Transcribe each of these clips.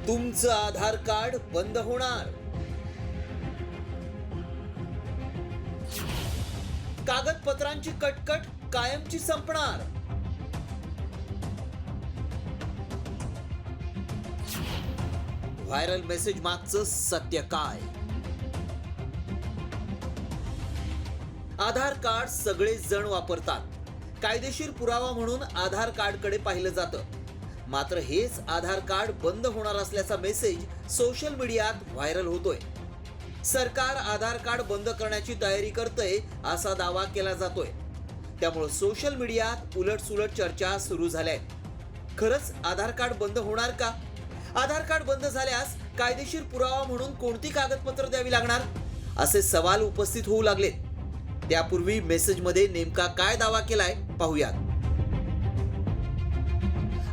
तुमचं आधार कार्ड बंद होणार. कागदपत्रांची कटकट कायमची संपणार. व्हायरल मेसेज मागचं सत्य काय? आधार कार्ड सगळे जण वापरतात. कायदेशीर पुरावा म्हणून आधार कार्डकडे पाहिलं जातं. मात्र हेच आधार कार्ड बंद होणार असल्याचा मेसेज सोशल मीडियात व्हायरल होतोय. सरकार आधार कार्ड बंद करण्याची तयारी करतंय असा दावा केला जातोय. त्यामुळे सोशल मीडियात उलटसुलट चर्चा सुरू झाल्या आहेत. खरंच आधार कार्ड बंद होणार का? आधार कार्ड बंद झाल्यास कायदेशीर पुरावा म्हणून कोणती कागदपत्र द्यावी लागणार? असे सवाल उपस्थित होऊ लागलेत. त्यापूर्वी मेसेजमध्ये नेमका काय दावा केलाय पाहूयात.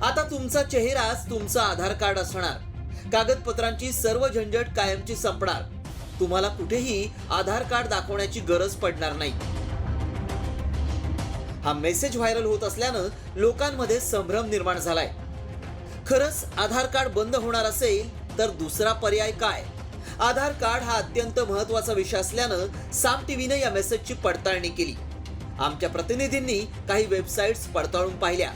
आता तुमचा चेहराच तुमचं आधार कार्ड असणार. कागदपत्रांची सर्व झंझट कायमची संपणार. तुम्हाला कुठेही आधार कार्ड दाखवण्याची गरज पडणार नाही. हा मेसेज व्हायरल होत असल्यानं लोकांमध्ये संभ्रम निर्माण झालाय. खरंच आधार कार्ड बंद होणार असेल तर दुसरा पर्याय काय? आधार कार्ड हा अत्यंत महत्त्वाचा विषय असल्यानं साम टीव्हीने या मेसेजची पडताळणी केली. आमच्या प्रतिनिधींनी काही वेबसाईट्स पडताळून पाहिल्या.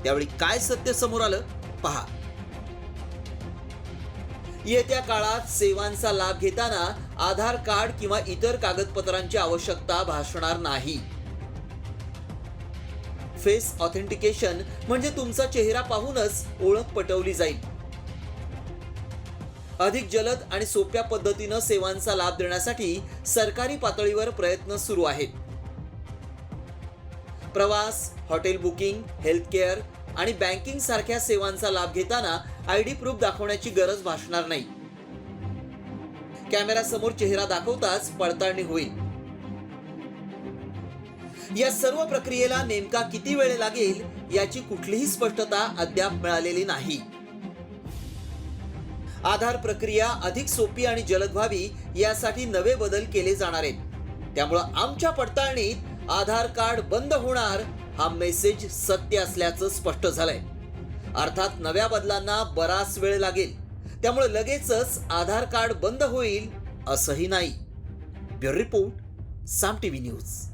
त्यावेळी काय सत्य समोर आलं पहा. येत्या काळात सेवांचा लाभ घेताना आधार कार्ड किंवा इतर कागदपत्रांची आवश्यकता भासणार नाही. फेस ऑथेंटिकेशन म्हणजे तुमचा चेहरा पाहूनच ओळख पटवली जाईल. अधिक जलद आणि सोप्या पद्धतीनं सेवांचा लाभ देण्यासाठी सरकारी पातळीवर प्रयत्न सुरू आहेत. प्रवास, हॉटेल बुकिंग, हेल्थ केअर आणि बँकिंग सारख्या सेवांचा लाभ घेताना आयडी प्रूफ दाखवण्याची गरज भासणार नाही. कॅमेरासमोर चेहरा दाखवताच पडताळणी होईल. या सर्व प्रक्रियेला नेमका किती वेळ लागेल याची कुठलीही स्पष्टता अद्याप मिळालेली नाही. आधार प्रक्रिया अधिक सोपी आणि जलद व्हावी यासाठी नवे बदल केले जाणार आहेत. त्यामुळे आमच्या पडताळणीत आधार कार्ड बंद होणार हा मेसेज सत्य असल्याचं स्पष्ट झालंय. अर्थात नव्या बदलांना बराच वेळ लागेल. त्यामुळे लगेचच आधार कार्ड बंद होईल असंही नाही. ब्युरो रिपोर्ट, साम टीव्ही न्यूज.